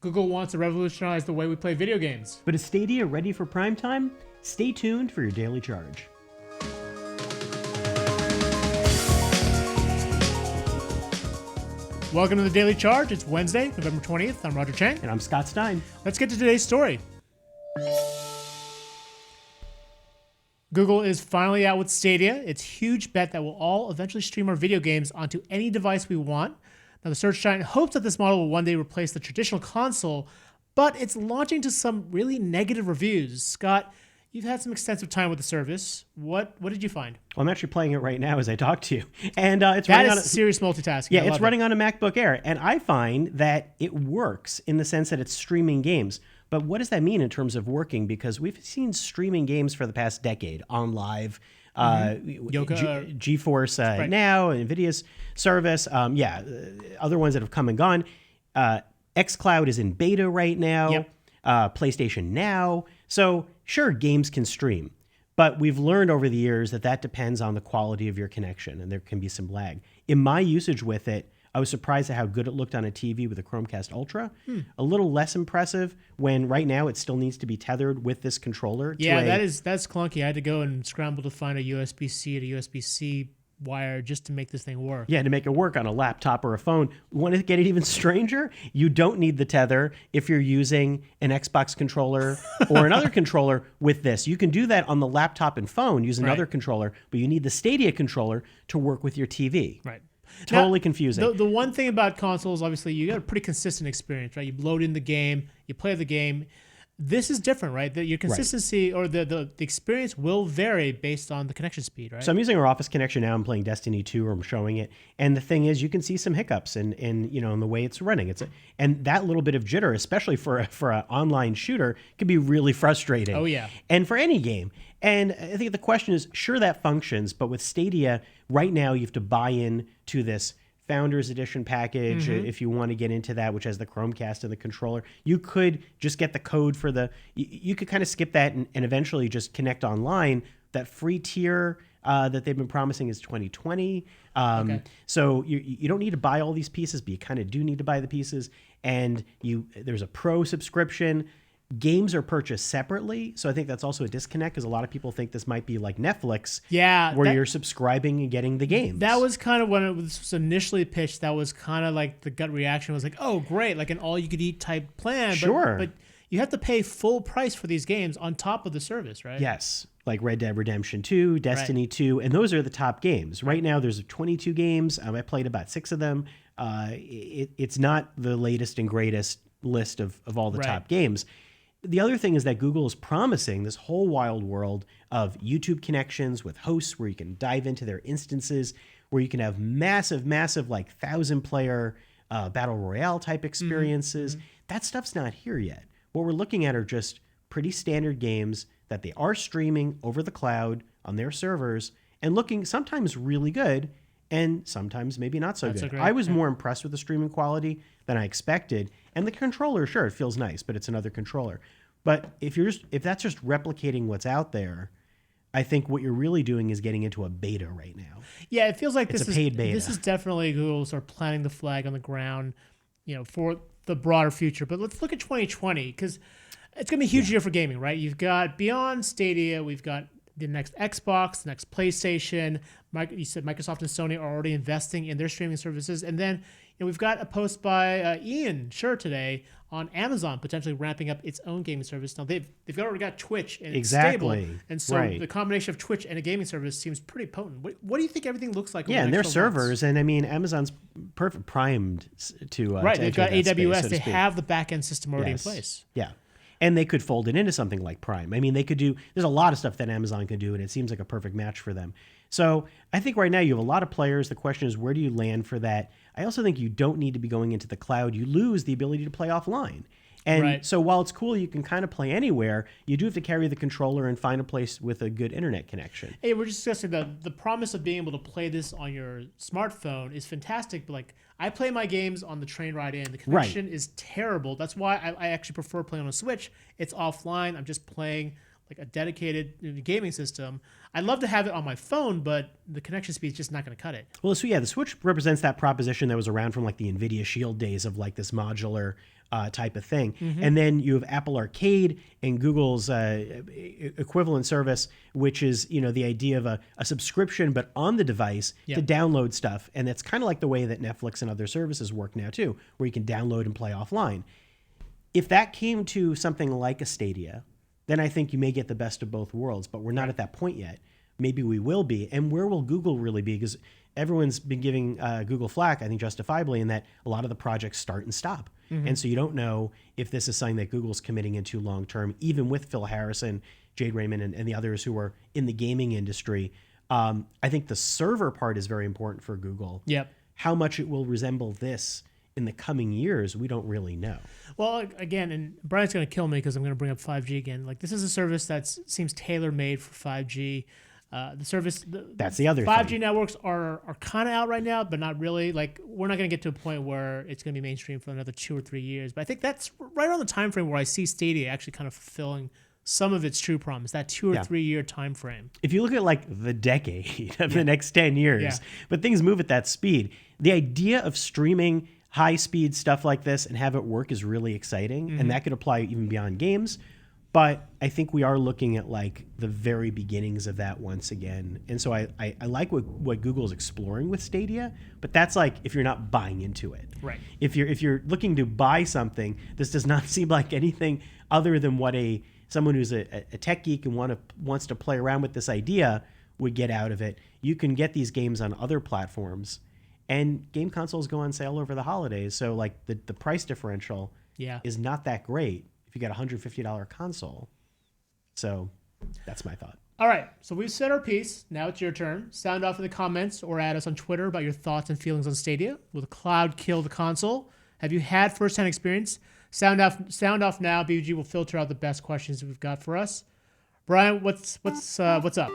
Google wants to revolutionize the way we play video games. But is Stadia ready for prime time? Stay tuned for your daily charge. Welcome to the Daily Charge. It's Wednesday, November 20th. I'm Roger Chang. And I'm Scott Stein. Let's get to today's story. Google is finally out with Stadia. It's a huge bet that we'll all eventually stream our video games onto any device we want. Now, the search giant hopes that this model will one day replace the traditional console, but it's launching to some really negative reviews. Scott, you've had some extensive time with the service. What did you find? Well, I'm actually playing it right now as I talk to you. And it's that running is on serious multitasking. Yeah, it's running on a MacBook Air. And I find that it works in the sense that it's streaming games. But what does that mean in terms of working? Because we've seen streaming games for the past decade on live. GeForce right. Now, NVIDIA's service. Other ones that have come and gone. xCloud is in beta right now. Yep. PlayStation Now. So sure, games can stream. But we've learned over the years that depends on the quality of your connection, and there can be some lag. In my usage with it, I was surprised at how good it looked on a TV with a Chromecast Ultra. A little less impressive when right now it still needs to be tethered with this controller. That's clunky. I had to go and scramble to find a USB-C to USB-C wire just to make this thing work. Yeah, to make it work on a laptop or a phone. Want to get it even stranger? You don't need the tether if you're using an Xbox controller or another controller with this. You can do that on the laptop and phone, use another controller, but you need the Stadia controller to work with your TV. Right. Totally now, confusing. The one thing about consoles, obviously, you got a pretty consistent experience, right? You load in the game, you play the game. This is different, right? That your consistency or the experience will vary based on the connection speed, right? So I'm using our office connection now. I'm playing Destiny 2, or I'm showing it, and the thing is, you can see some hiccups in the way it's running. And that little bit of jitter, especially for an online shooter, can be really frustrating. Oh yeah. And for any game. And I think the question is, sure, that functions, but with Stadia, right now you have to buy in to this Founders Edition package if you want to get into that, which has the Chromecast and the controller. You could just get the code for you could kind of skip that and eventually just connect online. That free tier that they've been promising is 2020. So you don't need to buy all these pieces, but you kind of do need to buy the pieces. And there's a pro subscription. Games are purchased separately, so I think that's also a disconnect because a lot of people think this might be like Netflix, where you're subscribing and getting the games. That was kind of when it was initially pitched. That was kind of like the gut reaction was like, "Oh, great, like an all-you-could-eat type plan." Sure, but you have to pay full price for these games on top of the service, right? Yes, like Red Dead Redemption 2, Destiny 2, and those are the top games. Right now, there's 22 games. I played about 6 of them. It's not the latest and greatest list of all the top games. The other thing is that Google is promising this whole wild world of YouTube connections with hosts where you can dive into their instances, where you can have massive, like 1,000-player battle royale type experiences. That stuff's not here yet. What we're looking at are just pretty standard games that they are streaming over the cloud on their servers and looking sometimes really good and sometimes maybe not so good. I was more impressed with the streaming quality than I expected. And the controller, sure, it feels nice, but it's another controller. But if that's just replicating what's out there, I think what you're really doing is getting into a beta right now. Yeah, it feels like it's a paid beta. This is definitely Google sort of planting the flag on the ground, for the broader future. But let's look at 2020 because it's going to be a huge year for gaming, right? You've got beyond Stadia, we've got the next Xbox, the next PlayStation. You said Microsoft and Sony are already investing in their streaming services. And then we've got a post by Ian Scher today on Amazon potentially ramping up its own gaming service. Now, they've already got Twitch and it's stable. And so the combination of Twitch and a gaming service seems pretty potent. What do you think everything looks like? Yeah, and their servers. And I mean, Amazon's perfect primed to they've got AWS. Space, so they have the back-end system already in place. Yeah. And they could fold it into something like Prime. I mean, there's a lot of stuff that Amazon can do, and it seems like a perfect match for them. So I think right now you have a lot of players. The question is, where do you land for that? I also think you don't need to be going into the cloud. You lose the ability to play offline. And so while it's cool, you can kind of play anywhere, you do have to carry the controller and find a place with a good internet connection. Hey, we're just discussing the promise of being able to play this on your smartphone is fantastic, but like I play my games on the train ride in. The connection is terrible. That's why I actually prefer playing on a Switch. It's offline. I'm just playing like a dedicated gaming system. I'd love to have it on my phone, but the connection speed is just not going to cut it. Well, so yeah, the Switch represents that proposition that was around from like the NVIDIA Shield days of like this modular type of thing. And then you have Apple Arcade and Google's equivalent service, which is, the idea of a subscription, but on the device to download stuff. And it's kind of like the way that Netflix and other services work now too, where you can download and play offline. If that came to something like a Stadia, then I think you may get the best of both worlds, but we're not at that point yet. Maybe we will be. And where will Google really be? Because everyone's been giving Google flack, I think justifiably, in that a lot of the projects start and stop. And so you don't know if this is something that Google's committing into long term, even with Phil Harrison, Jade Raymond, and the others who are in the gaming industry. I think the server part is very important for Google. Yep. How much it will resemble this in the coming years, we don't really know. Well, again, and Brian's going to kill me because I'm going to bring up 5G again. Like, this is a service that seems tailor-made for 5G. The service, that's the other 5G thing. networks are kind of out right now, but not really. Like, we're not going to get to a point where it's going to be mainstream for another 2 or 3 years. But I think that's right on the time frame where I see Stadia actually kind of fulfilling some of its true promise, that 2 or 3 year time frame. If you look at like the decade of the next 10 years, but things move at that speed. The idea of streaming high speed stuff like this and have it work is really exciting. And that could apply even beyond games. But I think we are looking at like the very beginnings of that once again. And so I like what Google's exploring with Stadia, but that's like if you're not buying into it. Right. If you're looking to buy something, this does not seem like anything other than what someone who's a tech geek and wants to play around with this idea would get out of it. You can get these games on other platforms, and game consoles go on sale over the holidays. So like the price differential is not that great if you get a $150 console. So that's my thought. All right, so we've said our piece. Now it's your turn. Sound off in the comments or add us on Twitter about your thoughts and feelings on Stadia. Will the cloud kill the console? Have you had firsthand experience? Sound off now. BG will filter out the best questions that we've got for us. Brian, what's up?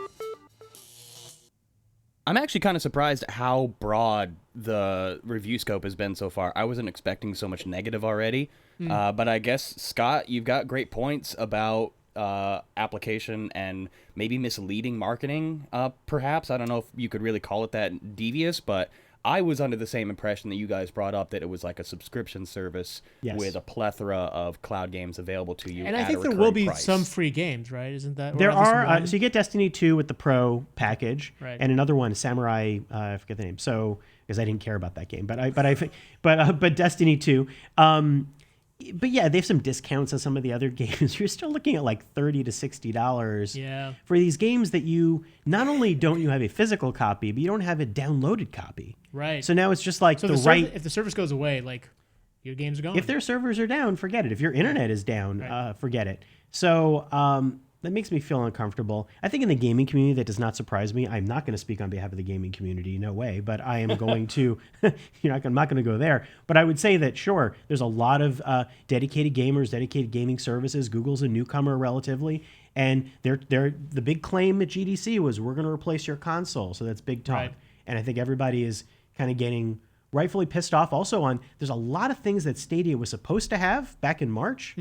I'm actually kind of surprised at how broad the review scope has been so far. I wasn't expecting so much negative already. But I guess, Scott, you've got great points about application and maybe misleading marketing, perhaps. I don't know if you could really call it that devious, but I was under the same impression that you guys brought up, that it was like a subscription service with a plethora of cloud games available to you. And at I think a there will recurring be price. some free games, right? Isn't that? There are. So you get Destiny 2 with the Pro package, right, and another one, Samurai. I forget the name. So because I didn't care about that game, but Destiny 2. But yeah, they have some discounts on some of the other games. You're still looking at like $30 to $60 for these games that you not only don't you have a physical copy, but you don't have a downloaded copy. Right. So now it's just like if the service goes away, like your games are gone. If their servers are down, forget it. If your internet is down, forget it. So that makes me feel uncomfortable. I think in the gaming community, that does not surprise me. I'm not going to speak on behalf of the gaming community, no way. But I am going to. I'm not going to go there. But I would say that sure, there's a lot of dedicated gamers, dedicated gaming services. Google's a newcomer relatively, and the big claim at GDC was we're going to replace your console. So that's big talk. Right. And I think everybody is kind of getting rightfully pissed off also on there's a lot of things that Stadia was supposed to have back in March.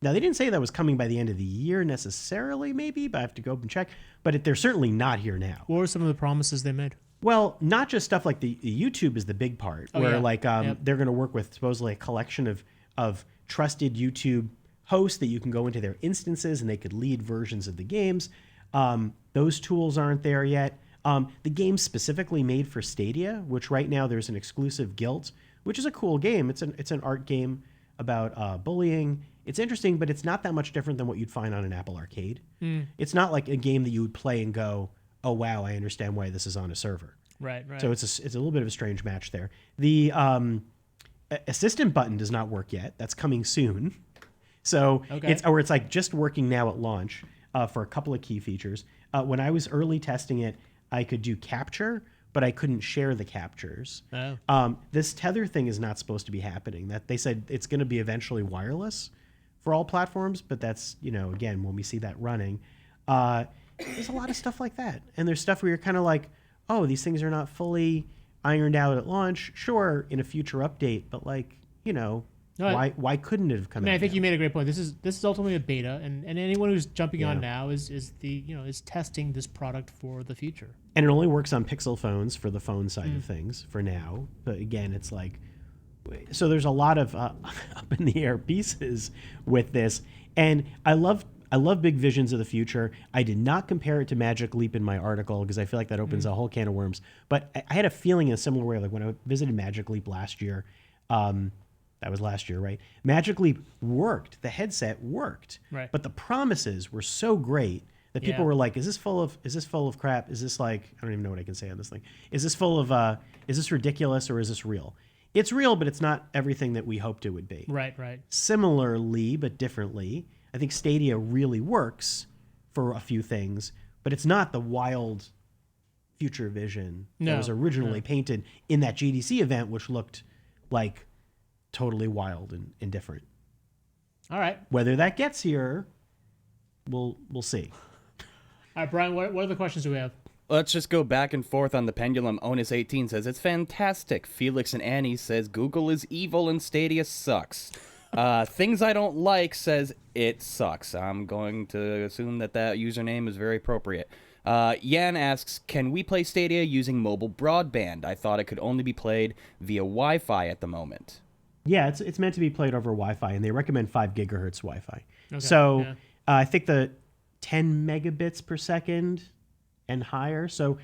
Now, they didn't say that was coming by the end of the year necessarily, maybe, but I have to go up and check. But they're certainly not here now. What were some of the promises they made? Well, not just stuff like the YouTube is the big part, they're going to work with supposedly a collection of trusted YouTube hosts that you can go into their instances and they could lead versions of the games. Those tools aren't there yet. The game specifically made for Stadia, which right now there's an exclusive Guilt, which is a cool game. It's an art game about bullying. It's interesting, but it's not that much different than what you'd find on an Apple Arcade. It's not like a game that you would play and go, oh, wow, I understand why this is on a server. Right. So it's a little bit of a strange match there. The assistant button does not work yet. That's coming soon. So it's like just working now at launch for a couple of key features. When I was early testing it, I could do capture, but I couldn't share the captures. This tether thing is not supposed to be happening. That they said it's going to be eventually wireless for all platforms, but that's, again, when we see that running, there's a lot of stuff like that. And there's stuff where you're kind of like, oh, these things are not fully ironed out at launch. Sure, in a future update, but why couldn't it have come out? I think you made a great point. This is ultimately a beta, and anyone who's jumping on now is testing this product for the future. And it only works on Pixel phones for the phone side of things for now. But again, it's like, so there's a lot of up in the air pieces with this, and I love big visions of the future. I did not compare it to Magic Leap in my article because I feel like that opens a whole can of worms. But I had a feeling in a similar way, like when I visited Magic Leap last year. That was last year, right? Magic Leap worked. The headset worked, Right. but the promises were so great that people were like, "Is this full of crap? Is this like I don't even know what I can say on this thing? Is this full of is this ridiculous or is this real?" It's real, but it's not everything that we hoped it would be. Right, right. Similarly, but differently, I think Stadia really works for a few things, but it's not the wild future vision that was originally painted in that GDC event, which looked like totally wild and different. All right. Whether that gets here, we'll see. All right, Brian, what other questions do we have? Let's just go back and forth on the pendulum. Onus18 says, it's fantastic. Felix and Annie says, Google is evil and Stadia sucks. Things I don't like says, it sucks. I'm going to assume that username is very appropriate. Yan asks, can we play Stadia using mobile broadband? I thought it could only be played via Wi-Fi at the moment. Yeah, it's meant to be played over Wi-Fi, and they recommend 5 gigahertz Wi-Fi. Okay, so yeah. I think the 10 megabits per second and higher. So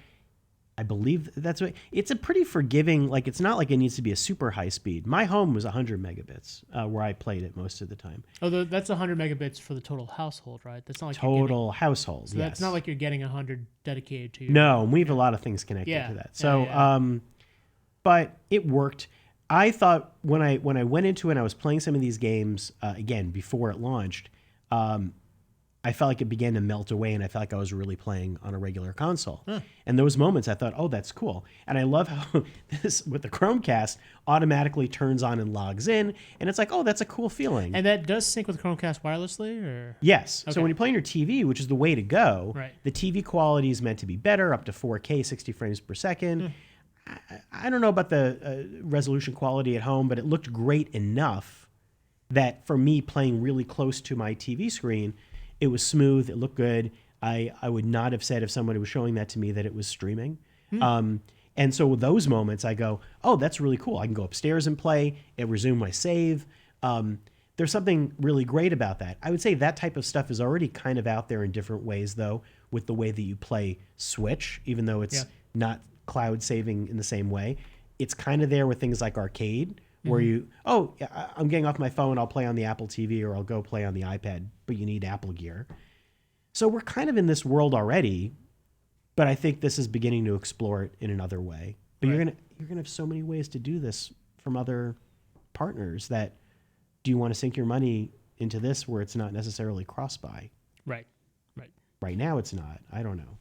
I believe that's what it's a pretty forgiving. Like it's not like it needs to be a super high speed. My home was 100 megabits where I played it most of the time. Oh, that's 100 megabits for the total household, right? That's not like Total household. So yes. that's not like you're getting 100 dedicated to you. No, we have a lot of things connected to that. So, but it worked. I thought when I went into it and I was playing some of these games again before it launched, I felt like it began to melt away, and I felt like I was really playing on a regular console. And those moments, I thought, oh, that's cool. And I love how this with the Chromecast automatically turns on and logs in, and it's like, oh, that's a cool feeling. And that does sync with Chromecast wirelessly, or Yes. Okay. So when you play on your TV, which is the way to go, Right. the TV quality is meant to be better, up to 4K, 60 frames per second. I don't know about the resolution quality at home, but it looked great enough that for me playing really close to my TV screen, it was smooth. It looked good. I would not have said if somebody was showing that to me that it was streaming. And so with those moments, I go, oh, that's really cool. I can go upstairs and play and resume my save. There's something really great about that. I would say that type of stuff is already kind of out there in different ways, though, with the way that you play Switch, even though it's not cloud saving in the same way. It's kind of there with things like arcade, where I'm getting off my phone, I'll play on the Apple TV or I'll go play on the iPad, but you need Apple gear. So we're kind of in this world already, but I think this is beginning to explore it in another way. But you're gonna have so many ways to do this from other partners that do you want to sink your money into this where it's not necessarily cross-buy? right. Right now it's not. I don't know.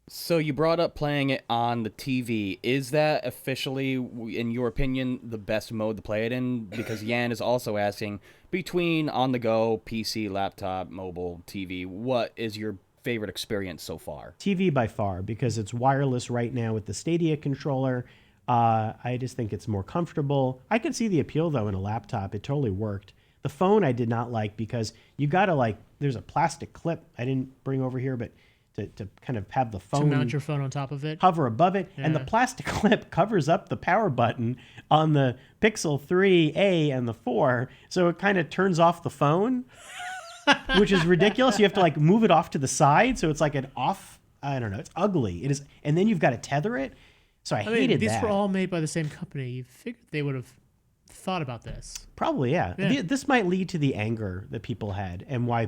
So you brought up playing it on the TV. Is that officially, in your opinion, the best mode to play it in? Because Yan is also asking, between on-the-go, PC, laptop, mobile, TV, what is your favorite experience so far? TV by far, because it's wireless right now with the Stadia controller. I just think it's more comfortable. I could see the appeal, though, in a laptop. It totally worked. The phone I did not like because you got to, there's a plastic clip I didn't bring over here, but to kind of have the phone To mount your phone on top of it. hover above it, and the plastic clip covers up the power button on the Pixel 3a and the 4, so it kind of turns off the phone, which is ridiculous. You have to move it off to the side, so it's like an off. I don't know. It's ugly. It is, and then you've got to tether it. So I hated these that. were all made by the same company. You figured they would have thought about this. Probably, yeah. This might lead to the anger that people had, and why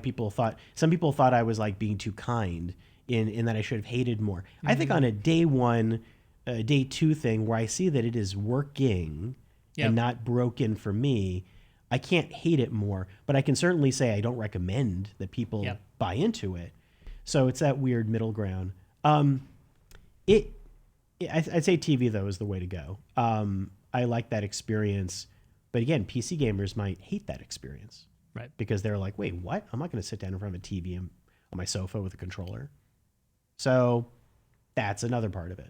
some people thought I was being too kind. In that I should have hated more. I think on a day 1, day 2 thing where I see that it is working and not broken for me, I can't hate it more. But I can certainly say I don't recommend that people buy into it. So it's that weird middle ground. I'd say TV though is the way to go. I like that experience, but again, PC gamers might hate that experience, right? Because they're like, wait, what? I'm not going to sit down in front of a TV on my sofa with a controller. So that's another part of it.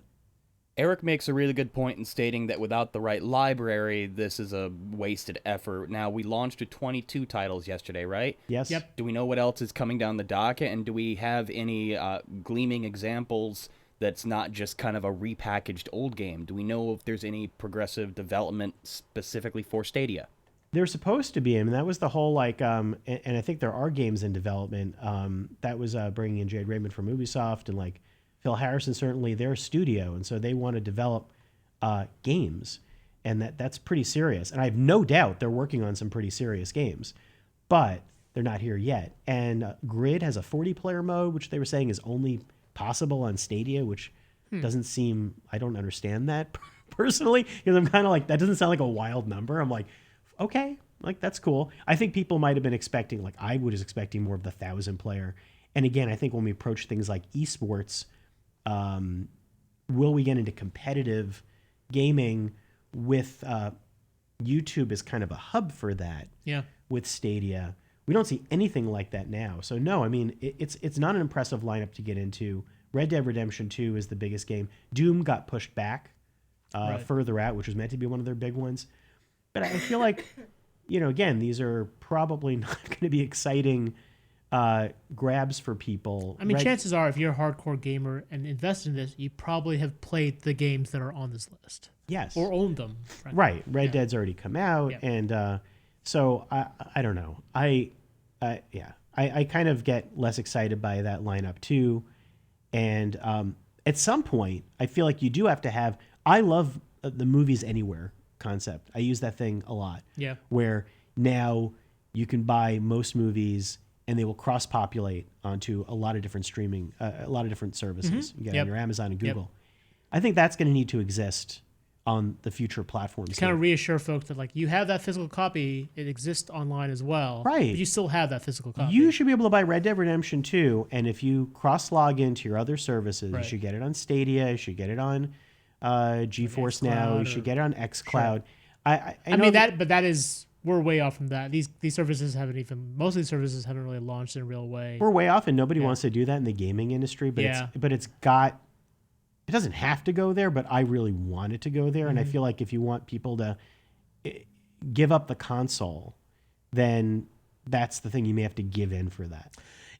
Eric makes a really good point in stating that without the right library, this is a wasted effort. Now, we launched with 22 titles yesterday, right? Yes. Yep. Do we know what else is coming down the docket, and do we have any gleaming examples that's not just kind of a repackaged old game? Do we know if there's any progressive development specifically for Stadia? There's supposed to be. I mean, that was the whole like, and I think there are games in development. That was bringing in Jade Raymond from Ubisoft and like Phil Harrison, certainly their studio, and so they want to develop games, and that's pretty serious. And I have no doubt they're working on some pretty serious games, but they're not here yet. And Grid has a 40-player mode, which they were saying is only possible on Stadia, which doesn't seem. I don't understand that personally, because I'm kind of like, that doesn't sound like a wild number. I'm like, okay, like that's cool. I think people might have been expecting, like I was expecting more of the 1,000-player. And again, I think when we approach things like esports, will we get into competitive gaming with YouTube as kind of a hub for that? Yeah. With Stadia, we don't see anything like that now. So no, I mean it's not an impressive lineup to get into. Red Dead Redemption 2 is the biggest game. Doom got pushed back further out, which was meant to be one of their big ones. But I feel like, again, these are probably not going to be exciting grabs for people. I mean, chances are, if you're a hardcore gamer and invested in this, you probably have played the games that are on this list. Yes. Or owned them. Frankly. Right. Red Dead's already come out. Yeah. And so I don't know. I kind of get less excited by that lineup too. And at some point, I feel like you do have to have, I love the movies anywhere concept. I use that thing a lot. Yeah. Where now you can buy most movies and they will cross-populate onto a lot of different streaming, a lot of different services. You get it on your Amazon and Google. I think that's going to need to exist on the future platforms. To kind of reassure folks that like you have that physical copy, it exists online as well. Right. But you still have that physical copy. You should be able to buy Red Dead Redemption 2, and if you cross-log into your other services, you should get it on Stadia, you should get it on GeForce Now, you should get it on xCloud. I mean that, but that is, we're way off from that. These services haven't even, most of these services haven't really launched in a real way. We're way off, and nobody wants to do that in the gaming industry. But it doesn't have to go there, but I really want it to go there. And I feel like if you want people to give up the console, then that's the thing, you may have to give in for that.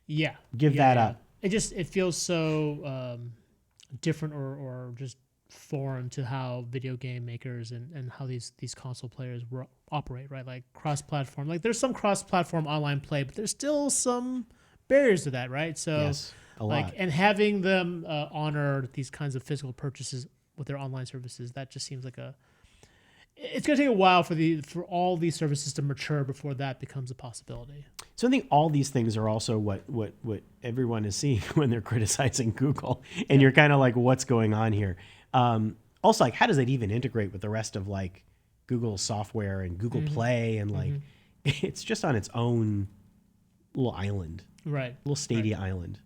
Yeah. Give that up. It feels so different or just foreign to how video game makers and how these console players operate, right? Like cross-platform. Like there's some cross-platform online play, but there's still some barriers to that, right? So Yes, a lot. and having them honor these kinds of physical purchases with their online services, that just seems like it's going to take a while for all these services to mature before that becomes a possibility. So I think all these things are also what everyone is seeing when they're criticizing Google, and you're kind of like, what's going on here? Also, like, how does that even integrate with the rest of like Google software and Google Play, and like it's just on its own little island, right? Little Stadia island.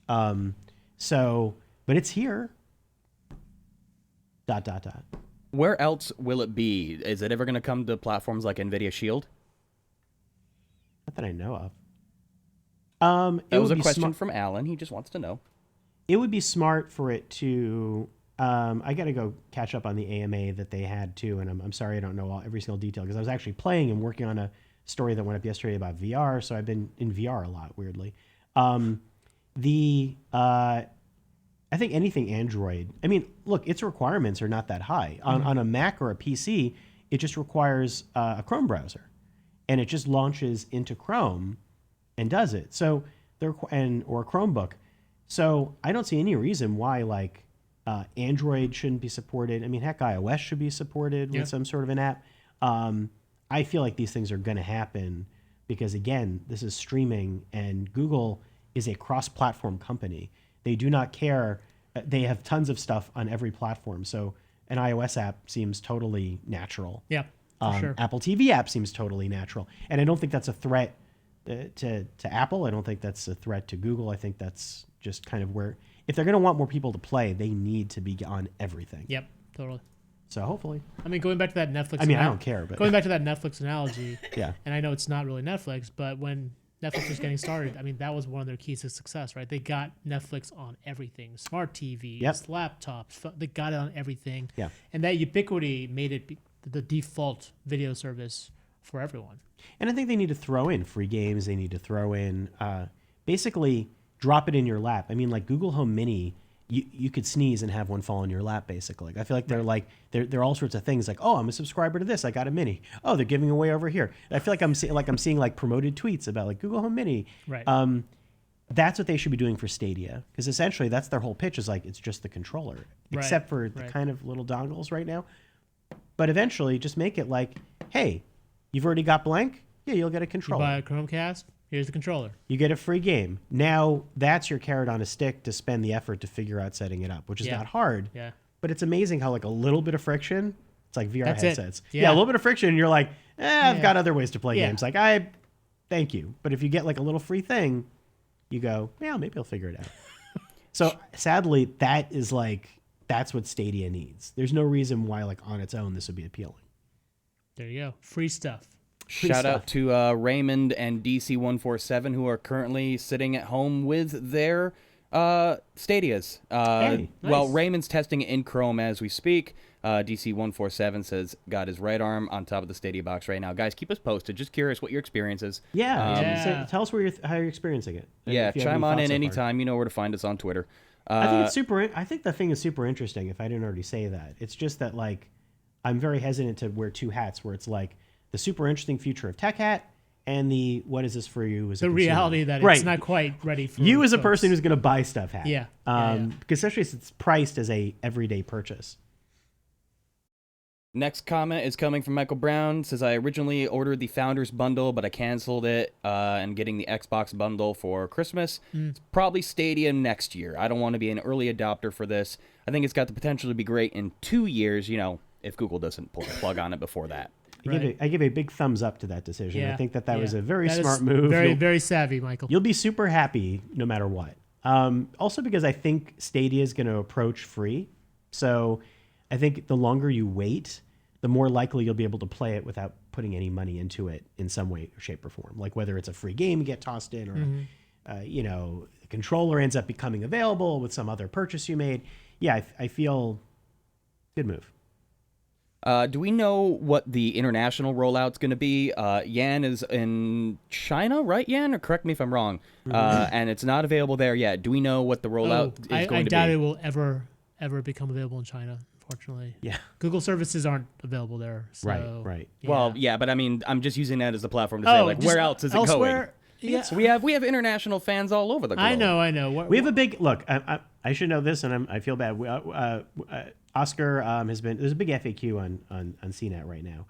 But it's here. ... Where else will it be? Is it ever going to come to platforms like NVIDIA Shield? Not that I know of. That was a question from Alan. He just wants to know. It would be smart for it to. I got to go catch up on the AMA that they had too, and I'm sorry I don't know every single detail, because I was actually playing and working on a story that went up yesterday about VR, so I've been in VR a lot, weirdly. I think anything Android. I mean, look, its requirements are not that high. On a Mac or a PC, it just requires a Chrome browser, and it just launches into Chrome and does it. So or a Chromebook. So I don't see any reason why like Android shouldn't be supported. I mean, heck, iOS should be supported with some sort of an app. I feel like these things are going to happen because, again, this is streaming, and Google is a cross-platform company. They do not care. They have tons of stuff on every platform. So an iOS app seems totally natural. Yeah, for sure. Apple TV app seems totally natural. And I don't think that's a threat to Apple. I don't think that's a threat to Google. I think that's just kind of where, if they're going to want more people to play, they need to be on everything. Yep, totally. So hopefully. I mean, going back to that Netflix. I mean, I don't care, but going back to that Netflix analogy. Yeah. And I know it's not really Netflix, but when Netflix was getting started, I mean, that was one of their keys to success, right? They got Netflix on everything, smart TVs, laptops, they got it on everything. Yeah. And that ubiquity made it the default video service for everyone. And I think they need to throw in free games. They need to throw in, basically drop it in your lap. I mean, like Google Home Mini you could sneeze and have one fall in your lap, basically. I feel like they're all sorts of things like, oh, I'm a subscriber to this, I got a Mini. Oh, they're giving away over here. I feel like I'm seeing like promoted tweets about like Google Home Mini. Right. That's what they should be doing for Stadia, because essentially that's their whole pitch is like it's just the controller, except for the kind of little dongles right now. But eventually, just make it like, hey, you've already got blank. Yeah, you'll get a controller. You buy a Chromecast. Here's the controller. You get a free game. Now that's your carrot on a stick to spend the effort to figure out setting it up, which is not hard. Yeah. But it's amazing how like a little bit of friction, it's like VR headsets. Yeah. A little bit of friction, and you're like, I've got other ways to play games. Like thank you. But if you get like a little free thing, you go, yeah, maybe I'll figure it out. So sadly, that's what Stadia needs. There's no reason why like on its own this would be appealing. There you go. Free stuff. Shout out to Raymond and DC147 who are currently sitting at home with their Stadias. Hey, nice. Well, Raymond's testing it in Chrome as we speak. DC147 says got his right arm on top of the Stadia box right now. Guys, keep us posted. Just curious what your experience is. So tell us how you're experiencing it. Yeah, chime on in anytime. You know where to find us on Twitter. I think the thing is super interesting, if I didn't already say that. It's just that like I'm very hesitant to wear two hats, where it's like the super interesting future of tech hat and the what is this for you as a the consumer. reality that it's not quite ready for you as a folks. person who's going to buy stuff hat. Yeah. Because especially since it's priced as a everyday purchase. Next comment is coming from Michael Brown. Says, I originally ordered the Founders Bundle, but I canceled it and getting the Xbox Bundle for Christmas. It's probably Stadia next year. I don't want to be an early adopter for this. I think it's got the potential to be great in 2 years, if Google doesn't pull the plug on it before that. I give a big thumbs up to that decision. Yeah. I think that was a very smart move. Very savvy, Michael. You'll be super happy no matter what. Also because I think Stadia is going to approach free. So I think the longer you wait, the more likely you'll be able to play it without putting any money into it in some way, shape, or form. Like whether it's a free game you get tossed in, or the controller ends up becoming available with some other purchase you made. Yeah, I feel good move. Do we know what the international rollout's going to be? Yan is in China, right, Yan? Or correct me if I'm wrong. And it's not available there yet. Do we know what the rollout is going to be? I doubt it will ever become available in China, unfortunately. Yeah. Google services aren't available there. So, Right. Yeah. Well, yeah, but I mean, I'm just using that as a platform to say, where else is it going? Yeah. So we have international fans all over the globe. I know. We have a big look. I should know this, and I feel bad. Oscar there's a big FAQ on CNET right now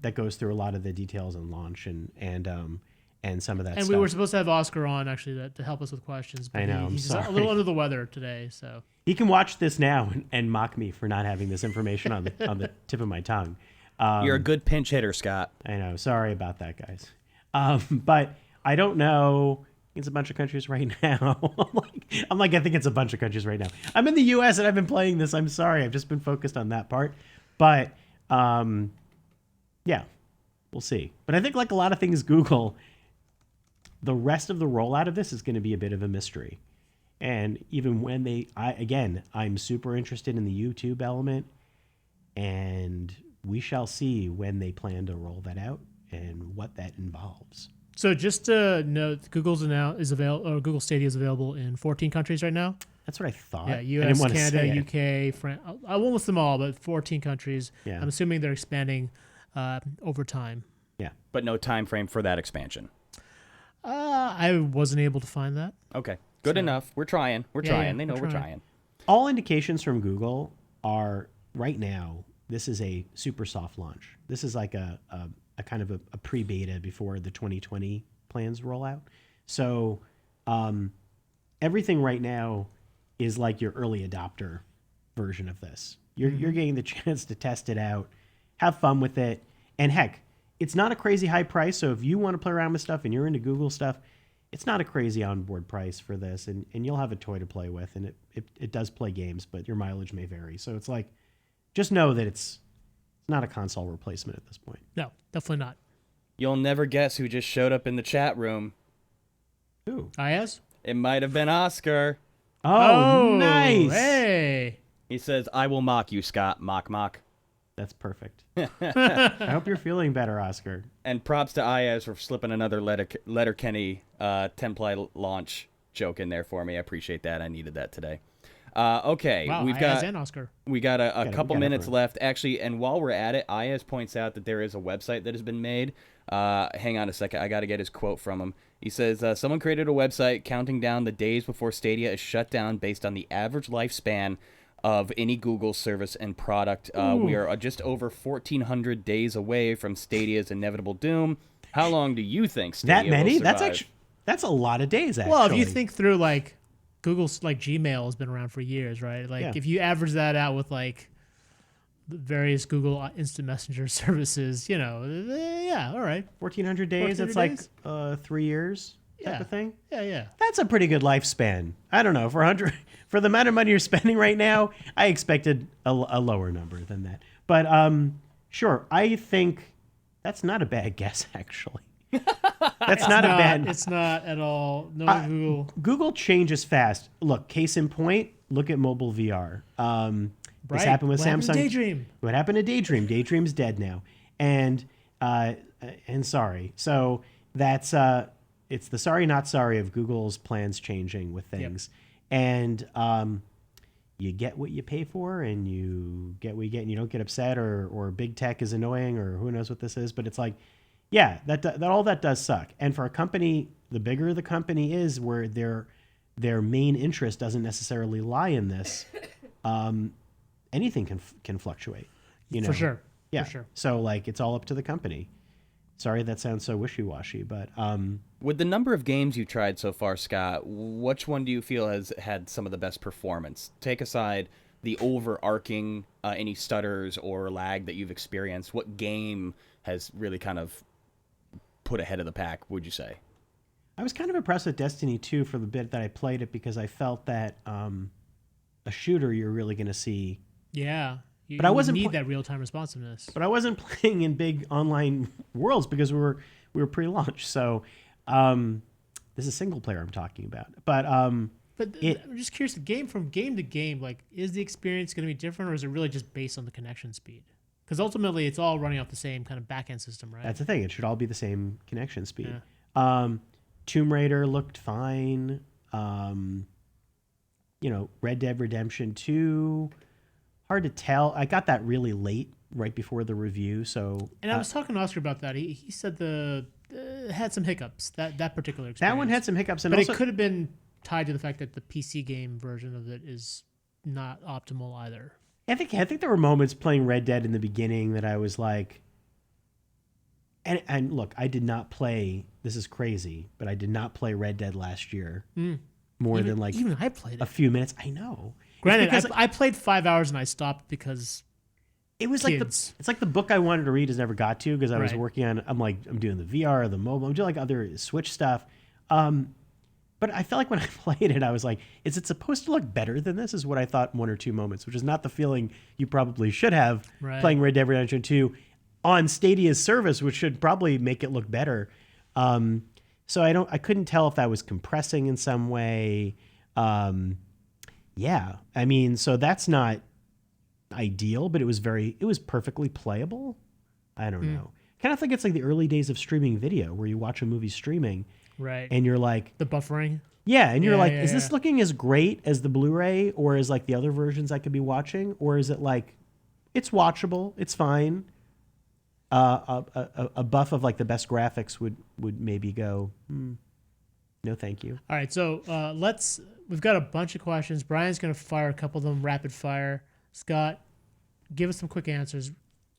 that goes through a lot of the details on launch and some of that. And stuff. we were supposed to have Oscar on actually to help us with questions. But I know. He's I'm just a little under the weather today, so he can watch this now and mock me for not having this information on the tip of my tongue. You're a good pinch hitter, Scott. I know. Sorry about that, guys. But I don't know. It's a bunch of countries right now. I'm like, I think it's a bunch of countries right now. I'm in the U.S. and I've been playing this. I'm sorry. I've just been focused on that part. But, yeah, we'll see. But I think like a lot of things Google, the rest of the rollout of this is going to be a bit of a mystery. And even when I'm super interested in the YouTube element. And we shall see when they plan to roll that out and what that involves. So just to note, Google Stadia is available in 14 countries right now. That's what I thought. Yeah, U.S., Canada, UK, France. I won't list them all, but 14 countries. Yeah. I'm assuming they're expanding over time. Yeah. But no time frame for that expansion. I wasn't able to find that. Okay, good enough. We're trying. We're trying. They know we're trying. All indications from Google are right now, this is a super soft launch. This is like a kind of a pre-beta before the 2020 plans roll out. So everything right now is like your early adopter version of this. You're getting the chance to test it out, have fun with it, and heck, it's not a crazy high price. So if you want to play around with stuff and you're into Google stuff, it's not a crazy onboard price for this, and you'll have a toy to play with, and it does play games, but your mileage may vary. So it's like, just know that it's not a console replacement at this point. No, definitely not. You'll never guess who just showed up in the chat room. Who? Ayaz? It might have been Oscar. Oh, nice. Hey. He says, I will mock you, Scott. Mock, mock. That's perfect. I hope you're feeling better, Oscar. And props to Ayaz for slipping another Letterkenny 10-ply launch joke in there for me. I appreciate that. I needed that today. Okay, Wow, we've Ayaz got and Oscar. we got a couple got minutes everyone. left, actually. And while we're at it, Ayaz points out that there is a website that has been made. Hang on a second, I got to get his quote from him. He says, someone created a website counting down the days before Stadia is shut down based on the average lifespan of any Google service and product. We are just over 1,400 days away from Stadia's inevitable doom. How long do you think Stadia That many? will survive? That's a lot of days, actually. Well, if you think through like Google's like Gmail has been around for years, right? Like Yeah. if you average that out with like the various Google Instant Messenger services, yeah, all right. 1,400 days, 1,400 it's days? like 3 years type Yeah. of thing. Yeah. That's a pretty good lifespan. I don't know. For the amount of money you're spending right now, I expected a lower number than that. But sure, I think that's not a bad guess, actually. That's not a bad. It's not at all. No Google. Google changes fast. Look, case in point, look at mobile VR. This Right. happened with What happened Samsung. to Daydream? What happened to Daydream? Daydream's dead now. And sorry. So that's it's the sorry not sorry of Google's plans changing with things. And you get what you pay for, and you get what you get, and you don't get upset, or big tech is annoying, or who knows what this is. But it's like, yeah, that all that does suck. And for a company, the bigger the company is, where their main interest doesn't necessarily lie in this, anything can fluctuate. For sure. Yeah. For sure. So like, it's all up to the company. Sorry, that sounds so wishy-washy, but With the number of games you tried so far, Scott, which one do you feel has had some of the best performance? Take aside the overarching any stutters or lag that you've experienced. What game has really kind of put ahead of the pack, would you say? I was kind of impressed with Destiny 2 for the bit that I played it, because I felt that a shooter, you're really going to see. Yeah. But I wasn't need that real-time responsiveness. But I wasn't playing in big online worlds because we were pre-launch. So this is single player I'm talking about. But I'm just curious, from game to game, like, is the experience going to be different, or is it really just based on the connection speed? Because ultimately, it's all running off the same kind of back-end system, right? that's the thing. It should all be the same connection speed. Yeah. Tomb Raider looked fine. Red Dead Redemption 2. Hard to tell. I got that really late, right before the review. So, And I was talking to Oscar about that. He said had some hiccups, that particular experience. that one had some hiccups, and But also it could have been tied to the fact that the PC game version of it is not optimal either. I think there were moments playing Red Dead in the beginning that I was like, and look, I did not play. This is crazy, but I did not play Red Dead last year. More than like Even I played a it. few minutes. I know. Granted, because I played 5 hours and I stopped because it was kids. it's like the book I wanted to read has never got to, because I was Right. working on. I'm doing the VR, the mobile. I'm doing like other Switch stuff. But I felt like when I played it, I was like, is it supposed to look better than this? Is what I thought one or two moments, which is not the feeling you probably should have Right. playing Red Dead Redemption 2 on Stadia's service, which should probably make it look better. So I couldn't tell if that was compressing in some way. Yeah, I mean, so that's not ideal, but it was perfectly playable. I don't know. Kind of think it's like the early days of streaming video, where you watch a movie streaming right. and you're like, The buffering. yeah, and you're Yeah, like, yeah, is this yeah. looking as great as the Blu-ray, or is like the other versions I could be watching, or is it like, it's watchable, it's fine. A buff of like the best graphics would maybe go, no, thank you. All right, so we've got a bunch of questions. Brian's going to fire a couple of them rapid fire. Scott, give us some quick answers.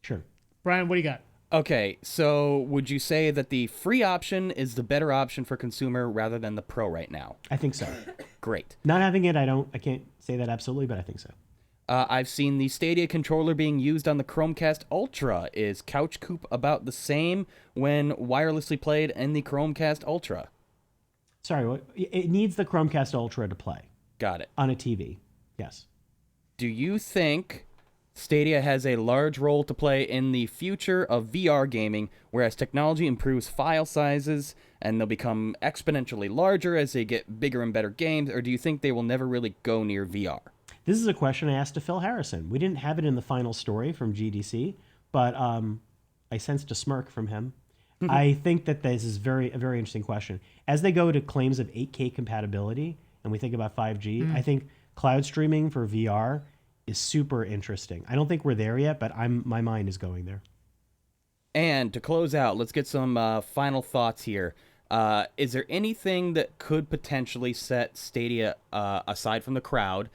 Sure. Brian, what do you got? Okay, so would you say that the free option is the better option for consumer rather than the pro right now? I think so. Great. Not having it, I can't say that absolutely, but I think so. I've seen the Stadia controller being used on the Chromecast Ultra. Is Couch Coop about the same when wirelessly played in the Chromecast Ultra? Sorry, it needs the Chromecast Ultra to play Got it. on a TV. Yes. Do you think Stadia has a large role to play in the future of VR gaming, whereas technology improves file sizes and they'll become exponentially larger as they get bigger and better games, or do you think they will never really go near VR? This is a question I asked to Phil Harrison. We didn't have it in the final story from GDC, but I sensed a smirk from him. I think that this is a very interesting question. As they go to claims of 8K compatibility, and we think about 5G, I think cloud streaming for VR is super interesting. I don't think we're there yet, but my mind is going there. And to close out, let's get some final thoughts here. Is there anything that could potentially set Stadia, aside from the crowd,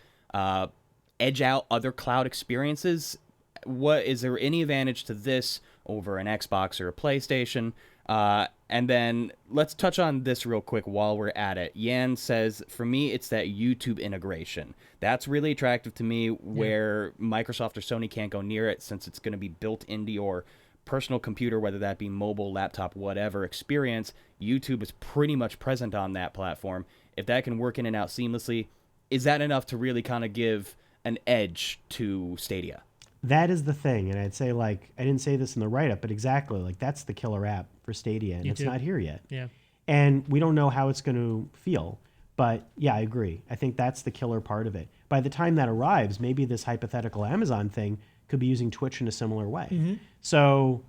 edge out other cloud experiences? What is there any advantage to this over an Xbox or a PlayStation? And then let's touch on this real quick while we're at it. Yan says, for me, it's that YouTube integration. That's really attractive to me, where Microsoft or Sony can't go near it, since it's going to be built into your personal computer, whether that be mobile, laptop, whatever experience. YouTube is pretty much present on that platform. If that can work in and out seamlessly, is that enough to really kind of give an edge to Stadia? That is the thing. And I'd say, like, I didn't say this in the write-up, but exactly, like, that's the killer app for Stadia, and it's not here yet. Yeah. And we don't know how it's going to feel. But yeah, I agree. I think that's the killer part of it. By the time that arrives, maybe this hypothetical Amazon thing could be using Twitch in a similar way. Mm-hmm. So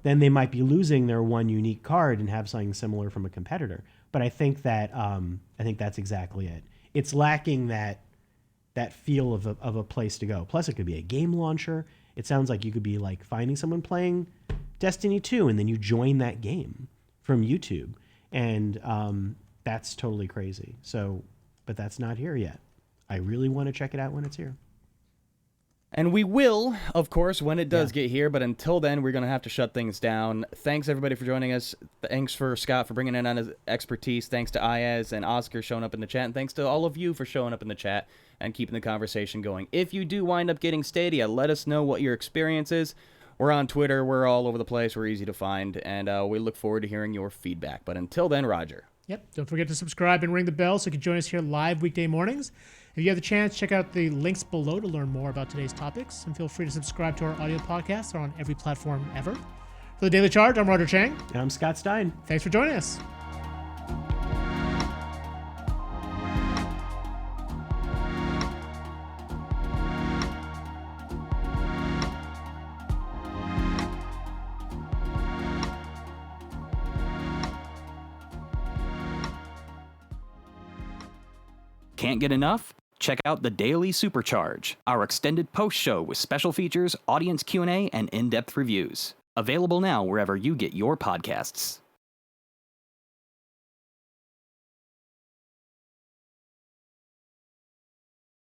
then they might be losing their one unique card and have something similar from a competitor. But I think that that's exactly it. It's lacking that feel of a place to go. Plus, it could be a game launcher. It sounds like you could be like finding someone playing Destiny 2, and then you join that game from YouTube, and that's totally crazy. So, but that's not here yet. I really want to check it out when it's here. And we will, of course, when it does get here. But until then, we're going to have to shut things down. Thanks, everybody, for joining us. Thanks for Scott for bringing in on his expertise. Thanks to Ayaz and Oscar showing up in the chat. And thanks to all of you for showing up in the chat and keeping the conversation going. If you do wind up getting Stadia, let us know what your experience is. We're on Twitter. We're all over the place. We're easy to find. And we look forward to hearing your feedback. But until then, Roger. Yep. Don't forget to subscribe and ring the bell so you can join us here live weekday mornings. If you have the chance, check out the links below to learn more about today's topics. And feel free to subscribe to our audio podcasts. They're on every platform ever. For the Daily Charge, I'm Roger Chang. And I'm Scott Stein. Thanks for joining us. Can't get enough? Check out the Daily Supercharge, our extended post show with special features, audience Q&A, and in-depth reviews. Available now wherever you get your podcasts.